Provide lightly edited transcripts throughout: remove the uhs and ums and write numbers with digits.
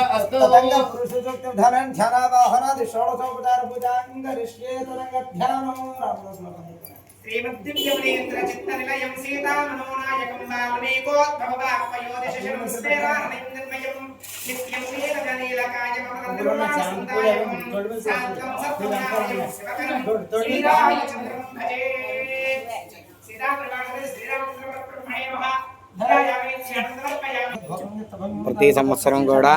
तदंग पुरुषोक्त धनन ध्यानावाहनादि षोडशोपचार पूजां करिष्ये तदंग ध्यानो श्रीमद्दिव्यमनेन्द्र चित्तनिलयं सीतामनोनायकं वाल्मीकोद्भववाक्पयोदिशशं स्फेरानन्दमयं नित्यं नीलकनीलकायमकरन्दरुणासुन्दायं सात्वं सत्वनायं शिवकरं श्रीरामचन्द्रं भजे श्रीरामप्रभाकरे श्रीरामचन्द्रब्रह्मणे नमः ప్రతి సంవత్సరం కూడా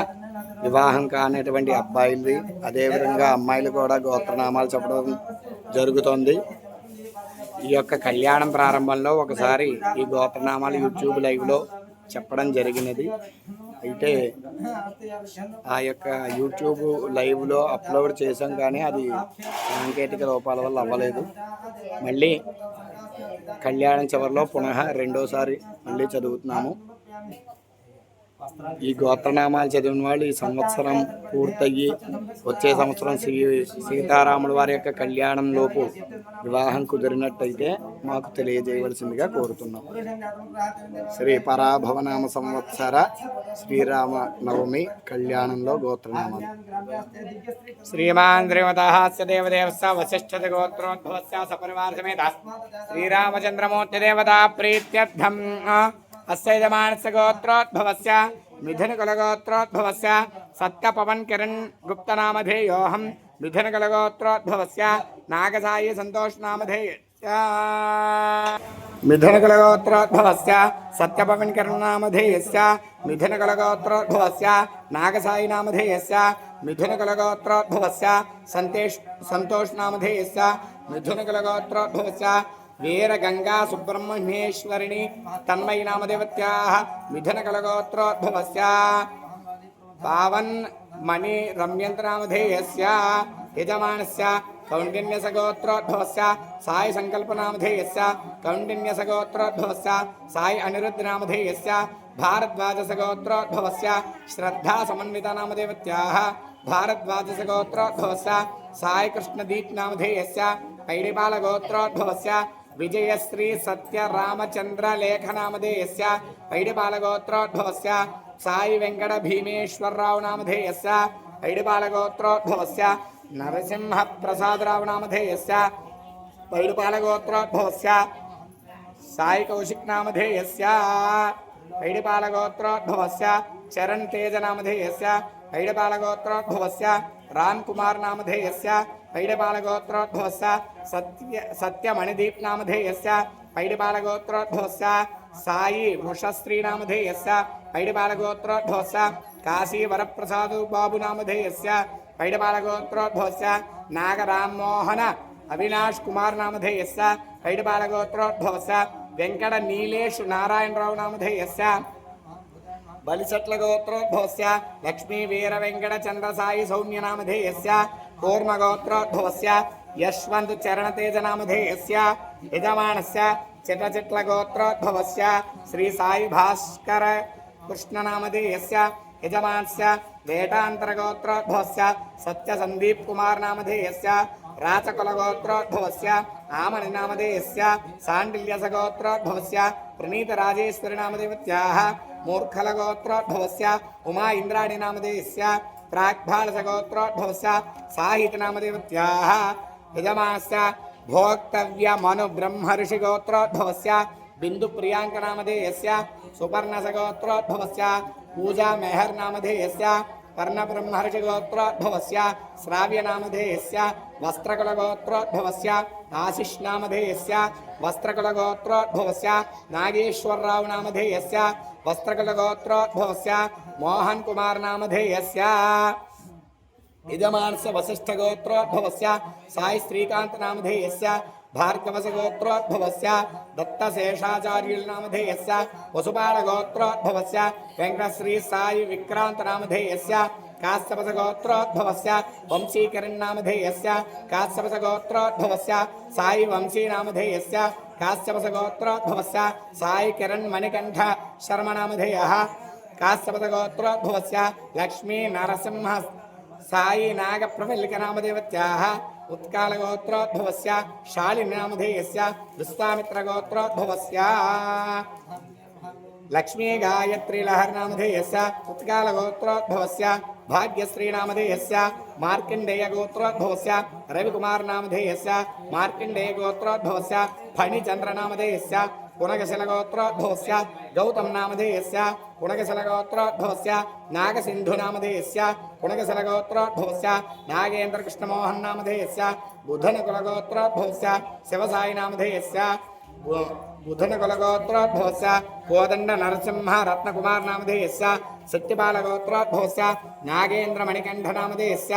వివాహం కానటువంటి అబ్బాయిలు అదేవిధంగా అమ్మాయిలు కూడా గోత్రనామాలు చెప్పడం జరుగుతుంది. ఈ యొక్క కళ్యాణం ప్రారంభంలో ఒకసారి ఈ గోత్రనామాలు యూట్యూబ్ లైవ్లో చెప్పడం జరిగినది. అయితే ఆ యొక్క యూట్యూబ్ లైవ్లో అప్లోడ్ చేసాం కానీ అది సాంకేతిక లోపాల వల్ల అవ్వలేదు. మళ్ళీ కళ్యాణం చివరిలో పునః రెండోసారి మళ్ళీ చదువుతున్నాము. ఈ గోత్రనామాలు చదివిన వాళ్ళు ఈ సంవత్సరం పూర్తయ్యి వచ్చే సంవత్సరం సీతారాముల వారి యొక్క కళ్యాణంలోపు వివాహం కుదిరినట్టయితే మాకు తెలియజేయవలసిందిగా కోరుతున్నాం. శ్రీ పరాభవనామ సంవత్సర శ్రీరామ నవమి కళ్యాణంలో గోత్రనామాలు. శ్రీమాన్ శ్రీమతహాస్య దేవదేవస్య వశిష్ఠత గోత్రోద్భవస్య సపరివార సమేత శ్రీరామచంద్రమూర్తి దేవతా ప్రీత్యర్థం అస్య యజమానస్య గోత్రోద్భవస్య మిథునకులగోత్రోద్భవస్య సత్యపవన్ కిరణ్ గుప్తనామధేయోహం మిథునకులగోత్రోద్భవస్య నాగసాయి సంతోష్ నామధేయస్య మిథునకులగోత్రోద్భవస్య సత్యపవన్ కిరణ్ నామధేయస్య మిథునకులగోత్రోద్భవస్య నాగసాయి నామధేయస్య మిథునకులగోత్రోద్భవస్య సంతోష్ నామధేయస్య మిథునకులగోత్రోద్భవస్య వీర గంగా సుబ్రహ్మణ్యేశ్వరిణి తన్మయి నామదేవత్యాః మిథునకులగోత్రోద్భవస్య పావన్ మణి రమ్యంతనామధేయస్య యజమానస్య కౌండిన్యసగోత్రోద్భవస్య సాయి సంకల్పనామధేయస్య కౌండిన్యసగోత్రోద్భవస్య సాయి అనిరుద్ధనామధేయస్య భారద్వాజసగోత్రోద్భవస్య శ్రద్ధా సమన్వితనామదేవత్యాః భారద్వాజసగోత్రోద్భవస్య సాయి కృష్ణదీప్ నామధేయస్య పైడిపాలగోత్రోద్భవస్య విజయశ్రీ సత్య రామచంద్ర లేఖనామధేయస్య పైడిపాలగోత్రోద్భవస్య సాయి వెంకట భీమేశ్వరరావు నామధేయస్య పైడిపాలగోత్రోద్భవస్య నరసింహ ప్రసాదరావు నామధేయస్య పైడిపాలగోత్రోద్భవస్య సాయి కౌశిక్ నామధేయస్య పైడిపాలగోత్రోద్భవస్య చరణ్ తేజ నామధేయస్య పైడిపాలగోత్రోద్భవస్య రామ్ కుమార్ నామధేయస్య పైడిపాలగోత్రోద్భవస్య సత్యమణిదీప్ నామధేయస్య పైడిపాలగోత్రోద్భవస్య సాయి వృషశ్రీ నామధేయస్య పైడిపాలగోత్రోద్భవస్య కాశీ వరప్రసాదు బాబు నామధేయస్య పైడిపాలగోత్రోద్భవస్య నాగరామ్మోహన అవినాష్ కుమార్ నామధేయస్య పైడిపాలగోత్రోద్భవస్య వెంకట నీలేష్ నారాయణరావు నామధేయస్య బలిసట్ల గోత్రోద్భవస్య లక్ష్మీ వీర వెంకట చంద్ర సాయి సౌమ్య నామధేయస్య కూర్మ గోత్రోద్భవస్య యశ్వంత్ చరణతేజ నామధేయస్య యజమానస్య చిట్ల గోత్రోద్భవస్య శ్రీ సాయి భాస్కర కృష్ణ నామధేయస్య యజమానస్య వేటాంతర గోత్రోద్భవస్య సత్య సందీప్ కుమార్ నామధేయస్య రాచకుల గోత్రోద్భవస్య ఆమని నామధేయస్య సాండిల్యస గోత్రోద్భవస్య ప్రణీత రాజేశ్వరి నామదేవత్యాః మూర్ఖల గోత్రోద్భవస్య ఉమా ఇంద్రాణి నామధేయస్య ప్రాగ్భాళస గోత్రోద్భవస్య సాహితి నామదేవత్యాః యజమానస్య భోక్తవ్య మను బ్రహ్మర్షి గోత్రోద్భవస్య బిందు ప్రియాంక నామధేయస్య సుపర్ణస గోత్రోద్భవస్య పూజా మెహర్ నామధేయస్య కర్ణ బ్రహ్మర్షి గోత్రోద్భవస్య శ్రావ్య నామధేయస్య వస్త్రకుల గోత్రోద్భవస్య ఆశిష్ నామధేయస్య వస్త్రకుల గోత్రోద్భవస్య నాగేశ్వరరావు నామధేయస్య వస్త్రకుల గోత్రోద్భవస్య మోహన్ కుమార్ నామధేయస్య యజమానస్య వశిష్ఠ గోత్రోద్భవస్య సాయి శ్రీకాంత్ నామధేయస్య భార్గవస గోత్రోద్భవస్య దత్తశేషాచార్యుల నామధేయస్య వసుపాల గోత్రోద్భవస్య వెంకటశ్రీ సాయి విక్రాంత నామధేయస్య కాశ్యపస గోత్రోద్భవస్య వంశీకరణ్ నామధేయస్య కాశ్యపస గోత్రోద్భవస్య సాయి వంశీ నామధేయస్య కాశ్యపస గోత్రోద్భవస్య సాయి కిరణ్ మణికంఠ శర్మ నామధేయః కాశ్యపస గోత్రోద్భవస్య లక్ష్మీ నరసింహ సాయి నాగప్రవల్లిక నామదేవత్యాః उत्काल शालिनी नामधेयस्य विश्वामित्र गोत्रोद्भवस्य लक्ष्मी गायत्री लहरनामधेयस्य उत्कालगोत्रोद्भवस्य भाग्यश्रीनामधेयस्य मार्कण्डेयगोत्रोद्भवस्य रविकुमारनामधेयस्य मार्कण्डेयगोत्रोद्भवस्य फणिचन्द्रनामधेयस्य पुनगशलगोत्रोद्भवस्य गौतमनामधेयस्य पुनगशलगोत्रोद्भवस्य नागसिन्धुनामधेयस्य पुनगशलगोत्रोद्भवस्य नागेन्द्रकृष्णमोहननामधेयस्य बुधनकुलगोत्रोद्भवस्य शिवसायिनामधेयस्य बुधनकुलगोत्रोद्भवस्य कोदण्ड नरसिंह रत्नकुमारनामधेयस्य सत्यपालगोत्रोद्भवस्य नागेन्द्रमणिकण्ठनामधेयस्य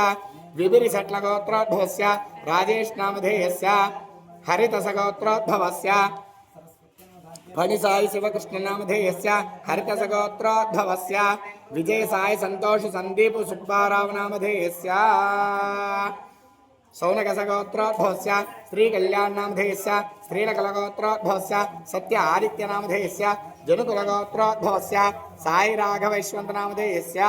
विबिरिशट्लगोत्रोद्भवस्य राजेशनामधेयस्य हरितसगोत्रोद्भवस्य फणिसाई शिवकृष्णनामधेयस्य हरितसगोत्रोद्भवस्य विजयसाई संतोष संदीप सुब्बारावनामधेयस्य सौनकसगोत्रोद्भवस्य श्रीकल्याणनामधेयस्य श्रीलकलगोत्रोद्भवस्य सत्य आदित्यनामधेयस्य जनुकुलगोत्रोद्भवस्य साई राघवैश्वन्तनामधेयस्य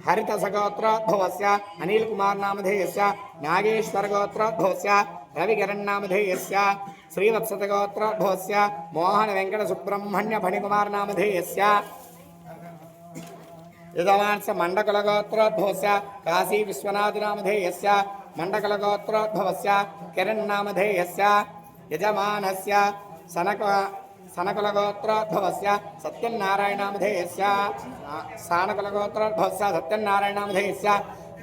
हरितसगोत्रोद्भवस्य अनिल कुमार नामधेयस्य नागेश्वर गोत्रोद्भवस्य रविकरण्नामधेयस्य श्रीवत्सतगोत्रोद्भवस्य मोहन वेंकट सुब्रह्मण्य फणिकुमार नामधेयस्य यजमानस्य मंडकलगोत्रोद्भवस्य काशी विश्वनाथ नामधेयस्य मंडकलगोत्रोद्भवस्य किरण नामधेयस्य यजमानस्य सनकुलगोत्रोद्भवस्य सत्यनारायणामधेयस्य सानकुलगोत्रोद्भवस्य सत्यनारायणामधेयस्य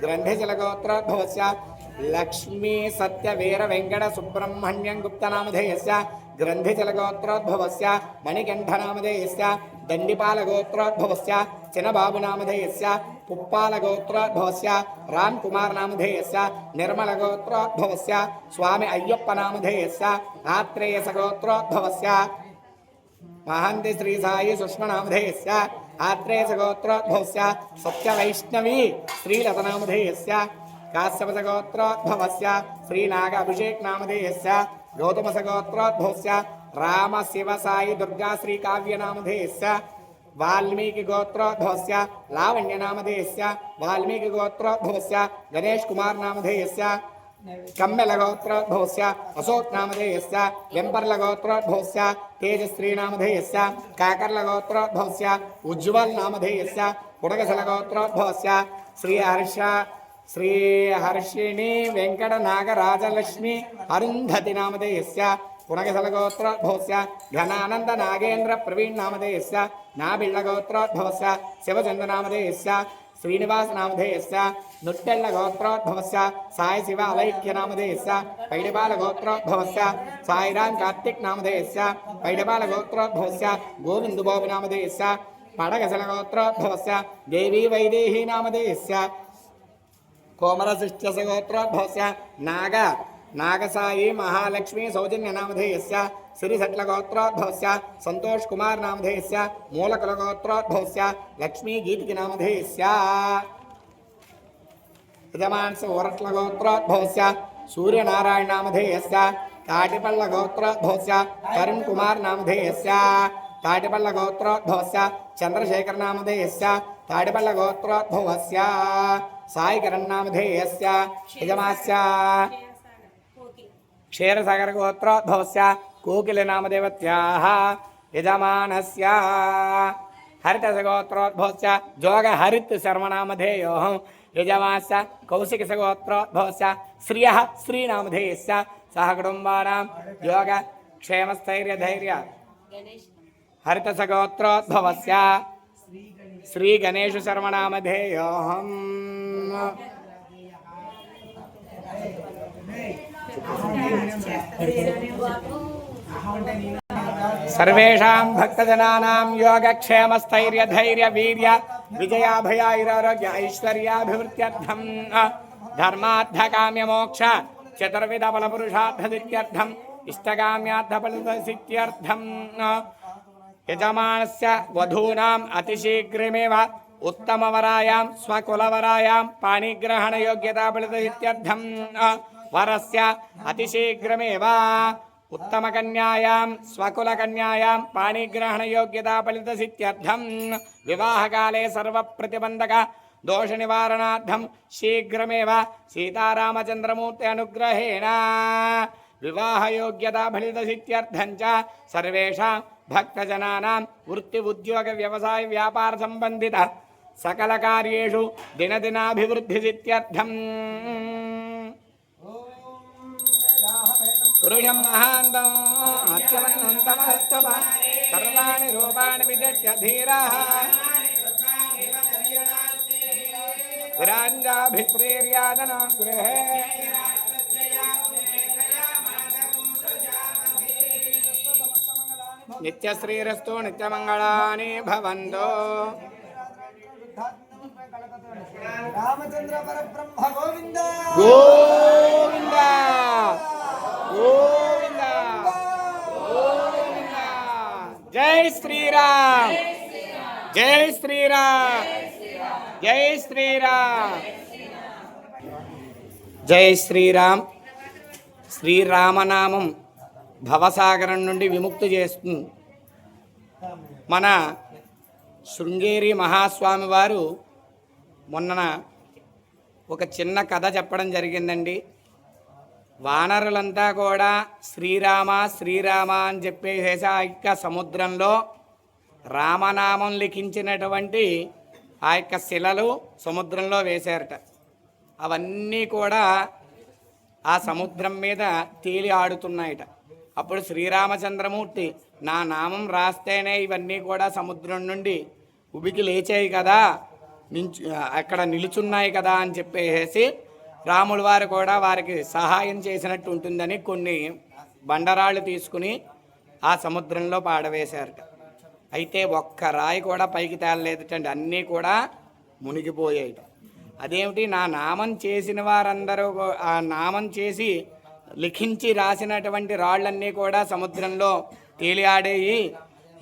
ग्रन्थिजलगोत्रोद्भवस्य लक्ष्मी सत्यवीर वेंकट सुब्रह्मण्यं गुप्तनामधेयस्य ग्रन्थिजलगोत्रोद्भवस्य मणिकण्ठनामधेयस्य दण्डिपालगोत्रोद्भवस्य चिनबाबुनामधेयस्य पुप्पालगोत्रोद्भवस्य रामकुमारनामधेयस्य निर्मलगोत्रोद्भवस्य स्वामी अय्यप्पनामधेयस्य आत्रेयसगोत्रोद्भवस्य महंति श्री साई सुष्मनामधेयस्य आत्रेयसगोत्रोद्भवस्य सत्यवैष्णवी श्रीलतनामधेयस्य काश्यपसगोत्रोद्भवस्य श्रीनाग अभिषेकनामधेयस्य गौतमसगोत्रोद्भवस्य राम शिव साई दुर्गा श्री काव्यनामधेयस्य वाल्मीकि गोत्रोद्भवस्य लावण्यनामधेयस्य वाल्मीकि गोत्रोद्भवस्य गणेश कुमार नामधेयस्य कम्मेलगोत्रोद्भवस्य अशोक नामधेयस्य वेंपर्लगोत्रोद्भवस्य तेजश्री नामधेयस्य काकर्लगोत्रोद्भवस्य उज्ज्वल नामधेयस्य पुणगसलगोत्रोद्भवस्य श्रीहर्षिणी वेंकट नागराजलक्ष्मी अरुंधति नामधेयस्य पुणगसलगोत्रोद्भवस्य घनानंद नागेन्द्र प्रवीण नामधेयस्य नाबिल्लगोत्रोद्भवस्य शिवचंद्र नामधेयस्य श्रीनिवास नामधेयस्य नुट्टेल्ल गोत्रोद्भवस्य साई शिव अलैक्य नामधेयस्य पैडपाल गोत्रोद्भवस्य साईराम कार्तिक नामधेयस्य पैडपाल गोत्रोद्भवस्य गोविंद बाबु नामधेयस्य पडगसल गोत्रोद्भवस्य देवी वैदेही नामधेयस्य कोमलशिष्टस गोत्रोद्भवस्य नागसाई महालक्ष्मी सौजन्य नामधेयस्य श्रीसट्ल गोत्रोद्भवस्य संतोष कुमार नामधेयस्य मूलकुल गोत्रोद्भवस्य लक्ष्मी गीतिकी नामधेयस्य यजमानस्य ओरट्ल गोत्रोद्भवस्य सूर्यनारायण नामधेयस्य ताटिपल्ल गोत्रोद्भवस्य तरुण कुमार नामधेयस्य ताटिपल्ल गोत्रोद्भवस्य चंद्रशेखर नामधेयस्य ताटिपल्ल गोत्रोद्भवस्य साई किरण नामधेयस्य यजमानस्य क्षीरसागर गोत्रोद्भवस्य कोकिल नामदेवत्याः यजमानस्य हरितसगोत्रोद्भवस्य जोग हरित शर्मनामधेयोः यजमानस्य कौशिकसगोत्रोद्भवस्य श्रियः श्रीनामधेयस्य सह कुटुम्बानां योग क्षेमस्थैर्य धैर्य हरितसगोत्रोद्भवस्य श्री गणेश शर्मनामधेयोः सर्वेषां भक्तजनानां योगक्षेमस्थैर्य धैर्य वीर्य विजयाभयारोग्य ऐश्वर्याभिवृद्ध्यर्थं धर्मार्थकाम्यमोक्ष चतुर्विध फलपुरुषार्थसिद्ध्यर्थं इष्टकाम्यार्थफलसिद्ध्यर्थं यजमानस्य वधूनाम् अतिशीघ्रमेव उत्तमवरायां स्वकुलवरायां पाणिग्रहणयोग्यताफलसिद्ध्यर्थं वरस्य अतिशीघ्रमेव उत्तमकन्यायां स्वकुलकन्यायां पाणिग्रहणयोग्यताफलितसिद्ध्यर्थं विवाहकाले सर्वप्रतिबन्धक दोषनिवारणार्थं शीघ्रमेव सीतारामचन्द्रमूर्ति अनुग्रहेण विवाहयोग्यताफलितसिद्ध्यर्थं च सर्वेषां భక్తజనానాం వృత్తి ఉద్యోగ వ్యవసాయ వ్యాపార సంబంధిత సకల కార్యేషు దినదినాభివృద్ధిసిత్యర్థం. పురుషం మహాంతం అత్యవన్నంతమస్తవ సర్వాణి రూపాణి విజత్య ధీరః విరాంజాభిప్రేర్యాదనాగృహే నిత్యశ్రీరస్తు నిత్యమంగళాని భవంతు. రామచంద్ర పరబ్రహ్మ గోవింద గోవింద గోవింద గోవింద. జై శ్రీరామ్ జై శ్రీరామ్ జై శ్రీరామ్ జై శ్రీరామ్. శ్రీరామనామం భవసాగరం నుండి విముక్తి చేస్తుంది. మన శృంగేరి మహాస్వామి వారు మొన్న ఒక చిన్న కథ చెప్పడం జరిగిందండి. వానరులంతా కూడా శ్రీరామ శ్రీరామ అని చెప్పేసేసి ఆ యొక్క సముద్రంలో రామనామం లిఖించినటువంటి ఆ యొక్క శిలలు సముద్రంలో వేశారట. అవన్నీ కూడా ఆ సముద్రం మీద తేలి ఆడుతున్నాయట. అప్పుడు శ్రీరామచంద్రమూర్తి నా నామం రాస్తేనే ఇవన్నీ కూడా సముద్రం నుండి ఉబికి లేచాయి కదా, అక్కడ నిలుచున్నాయి కదా అని చెప్పేసి రాముల వారు కూడా వారికి సహాయం చేసినట్టు ఉంటుందని కొన్ని బండరాళ్ళు తీసుకుని ఆ సముద్రంలో పాడవేశారట. అయితే ఒక్క రాయి కూడా పైకి తేలలేదటండి, అన్నీ కూడా మునిగిపోయాయి. అదేమిటి, నా నామం చేసిన వారందరూ ఆ నామం చేసి లిఖించి రాసినటువంటి రాళ్ళన్నీ కూడా సముద్రంలో తేలి ఆడేయి,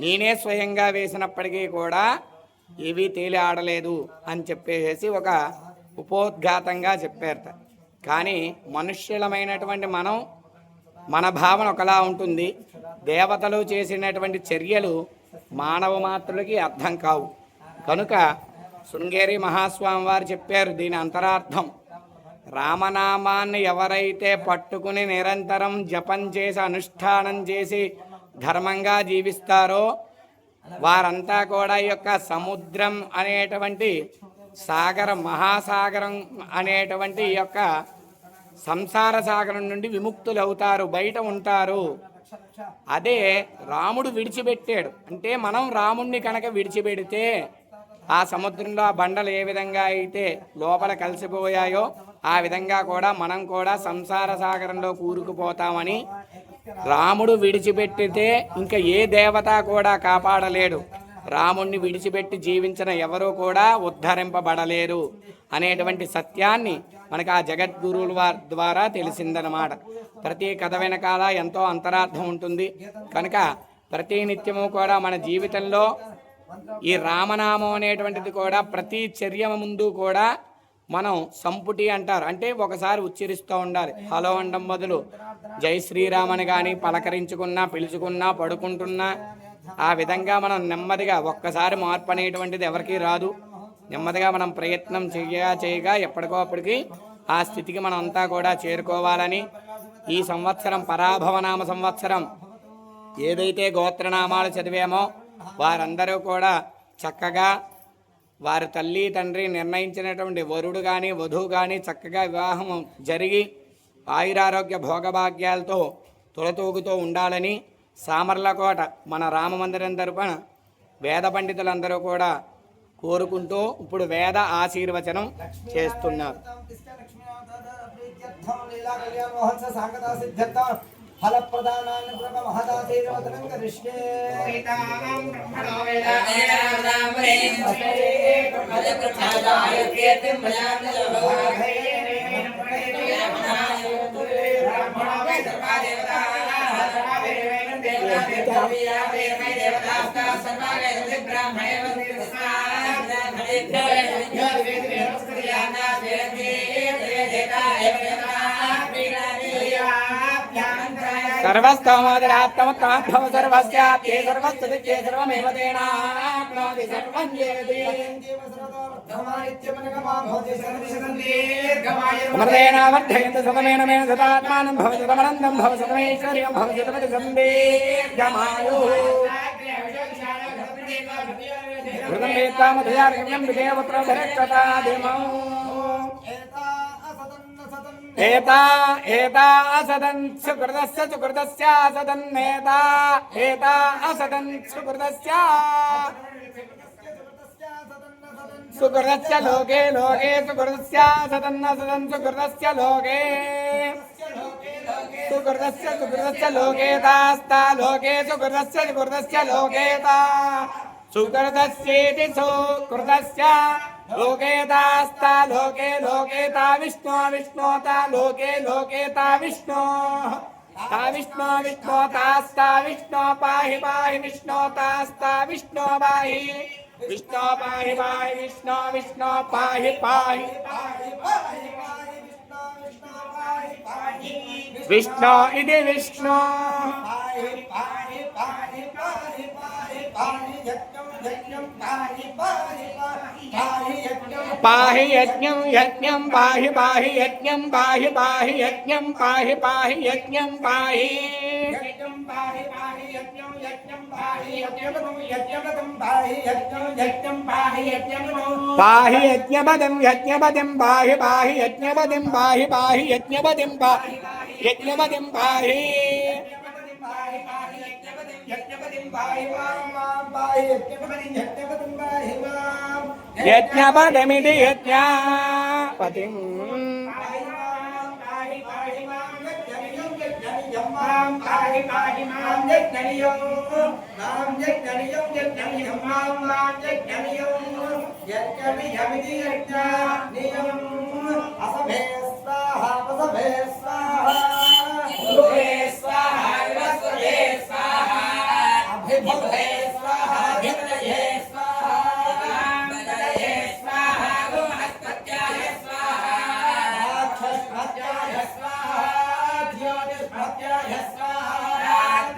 నేనే స్వయంగా వేసినప్పటికీ కూడా ఏవీ తేలి ఆడలేదు అని చెప్పేసి ఒక ఉపోద్ఘాతంగా చెప్పారట. కానీ మనుష్యులమైనటువంటి మన భావన ఒకలా ఉంటుంది. దేవతలు చేసినటువంటి చర్యలు మానవ మాత్రులకి అర్థం కావు. కనుక శృంగేరి మహాస్వామి వారు చెప్పారు దీని అంతరార్థం. రామనామాన్ని ఎవరైతే పట్టుకుని నిరంతరం జపం చేసి అనుష్ఠానం చేసి ధర్మంగా జీవిస్తారో వారంతా కూడా ఈ యొక్క సముద్రం అనేటువంటి మహాసాగరం అనేటువంటి ఈ యొక్క సంసార సాగరం నుండి విముక్తులవుతారు, బయట ఉంటారు. అదే రాముడు విడిచిపెట్టాడు అంటే, మనం రాముణ్ణి కనుక విడిచిపెడితే ఆ సముద్రంలో ఆ బండలు ఏ విధంగా అయితే లోపల కలిసిపోయాయో ఆ విధంగా కూడా మనం కూడా సంసార సాగరంలో కూరుకుపోతామని, రాముడు విడిచిపెట్టితే ఇంకా ఏ దేవత కూడా కాపాడలేడు, రాముణ్ణి విడిచిపెట్టి జీవించిన ఎవరూ కూడా ఉద్ధరింపబడలేరు అనేటువంటి సత్యాన్ని మనకు ఆ జగద్గురువుల వారి ద్వారా తెలిసిందనమాట. ప్రతి కథ వెనకాల ఎంతో అంతరార్థం ఉంటుంది. కనుక ప్రతి నిత్యము కూడా మన జీవితంలో ఈ రామనామం అనేటువంటిది కూడా ప్రతి చర్య ముందు కూడా మనం సంపుటి అంటారు, అంటే ఒకసారి ఉచ్చరిస్తూ ఉండాలి. హలో అండం బదులు జై శ్రీరామని కానీ పలకరించుకున్నా పిలుచుకున్నా పడుకుంటున్నా ఆ విధంగా మనం నెమ్మదిగా ఒక్కసారి మార్పు అనేటువంటిది ఎవరికీ రాదు. నెమ్మదిగా మనం ప్రయత్నం చేయగా ఎప్పటికో అప్పటికి ఆ స్థితికి మనం అంతా కూడా చేరుకోవాలని ఈ సంవత్సరం పరాభవనామ సంవత్సరం ఏదైతే గోత్రనామాలు చదివామో వారందరూ కూడా చక్కగా వారి తల్లి తండ్రి నిర్ణయించినటువంటి వరుడు కానీ వధువు కానీ చక్కగా వివాహం జరిగి ఆయురారోగ్య భోగభాగ్యాలతో తులతూగుతూ ఉండాలని సామర్లకోట మన రామమందిరం తరపున వేద పండితులందరూ కూడా కోరుకుంటూ ఇప్పుడు వేద ఆశీర్వచనం చేస్తున్నారు. सर्वस्तमोदरात्मत्तमद्भव सर्वस्याप्ये सर्वस्तदित्ये सर्वमेव तेनाप्नोति सर्वं जयति अमृतेन वर्धयन्ति सतमेन मेन सदात्मानं भवति रमणन्दं भव सतमेश्वर्यं भवति सतपति सन्दीर्घमायुः ఘృతం వేత్తామధయార్గమ్యం విదేవపుత్రభరక్షతాదిమౌ ఏతా ఏతా అసదన్ సుకృతస్య సుకృతస్య అసదన్నేతా ఏతా అసదన్ సుకృతస్య సుకృతస్య లోకే లోకే సుకృతస్య సదన్నసదన్ సుకృతస్య లోకే సుకృతస్య సుకృతస్య లోకేతాస్తా లోకే సుకృతస్య సుకృతస్య లోకేతా సుకృతస్యేతి సుకృతస్య లోకేతాస్తా లోకే లోకేతా విష్ణు విష్ణోతా లోకే లోకేతా విష్ణు తా విష్ణు విష్ణోతాస్తా విష్ణు పాహి పాహి విష్ణోతాస్తా విష్ణు పాహి విష్ణు పాహి పాహి విష్ణు విష్ణు పాహి పాహి విష్ణు ఇది విష్ణు పాహి యజ్ఞం యజ్ఞం పాహి పాహి యజ్ఞం పాహి పాహి యజ్ఞం పాహి పాహి యజ్ఞం పాహి పాహి యజ్ఞపదం యజ్ఞపదం పాహి పాహి యజ్ఞపదం పాహి పాహి యజ్ఞపదం పాహి యజ్ఞపదం పాహి యజ్ఞపదమిది యజ్ఞపతిం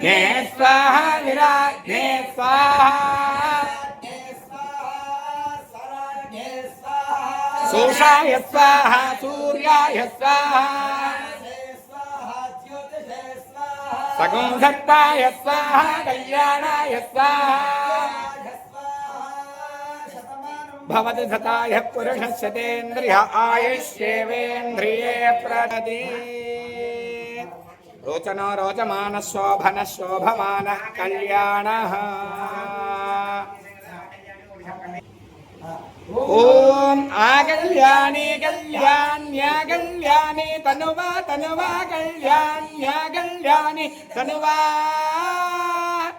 జ్ఞే స్వాహా విరాజ్ఞే స్వాహా సోషాయ స్వాహా సూర్యాయ స్వాహా సగుంధత్తాయ స్వాహా కళ్యాణాయ స్వాహా భవతి సతాయ పురుషస్య తేంద్రియ ఆయుష్యేవేంద్రియే ప్రదదే రోచనో రోచమాన శోభన శోభమాన కళ్యాణ ఓం ఆకళ్యాణి కళ్యాణ్యా కళ్యాణి తనువా తనువా కళ్యాణ్యా కళ్యాణి తనువా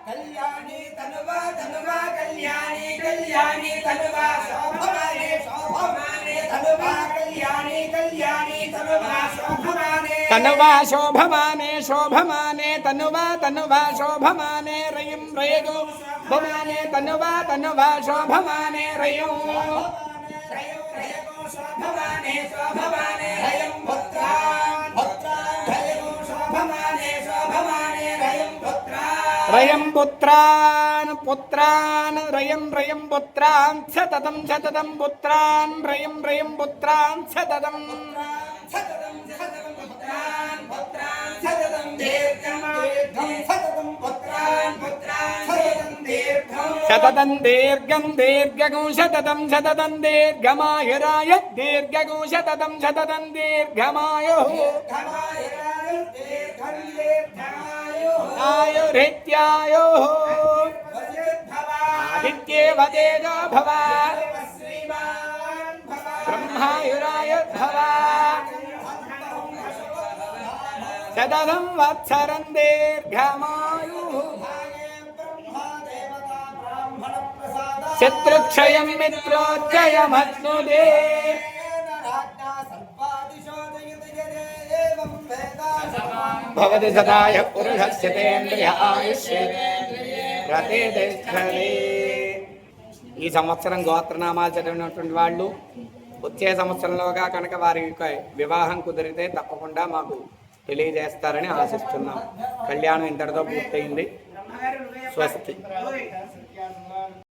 కళ్యాణి తనువా తనువా కళ్యాణి కళ్యాణి తనువా శోభమానే శోభమానే తనువా కళ్యాణి కళ్యాణి తనువా శోభమానే తనువా శోభమానే శోభమానే తనువా తనువా శోభమానే రయం రయగో భమానే తనువా తనువా శోభమానే రయం శోభమానే శోభమానే రయం పుత్రాన్ పుత్రాన్ రయం శోభమానే శోభమానే రయం పుత్రాన్ రయం పుత్రాన్ పుత్రాన్ రయం రయం పుత్రాన్ సతతం సతతం పుత్రాన్ రయం రయం పుత్రాన్ సతతం సతతం సతతం పుత్రాన్ పుత్రాన్ సతతం దీర్ఘం దీర్ఘం సతతం పుత్రాన్ పుత్రాన్ సతతం దీర్ఘం సతతం దీర్ఘం దీర్ఘగం సతతం సతతం దీర్ఘమాయురాయ దీర్ఘగం సతతం సతతం దీర్ఘమాయుః ఆయురిత్యాయుః ఆదిత్యేవ తేజో భవ బ్రహ్మాయురాయుర్భవ శతసం వత్సరం దీర్ఘమాయుః శత్రుక్షయం మిత్రోజ్జయమశ్నుదే భవతి సదాయ పురుషస్య తేంద్రియ ఆయుష్యేంద్రియే. ఈ సంవత్సరం గోత్రనామాలు చదివినటువంటి వాళ్ళు వచ్చే సంవత్సరంలోగా కనుక వారి యొక్క వివాహం కుదిరితే తప్పకుండా మాకు తెలియజేస్తారని ఆశిస్తున్నాం. కళ్యాణం ఇంతటితో పూర్తయింది. స్వస్తి.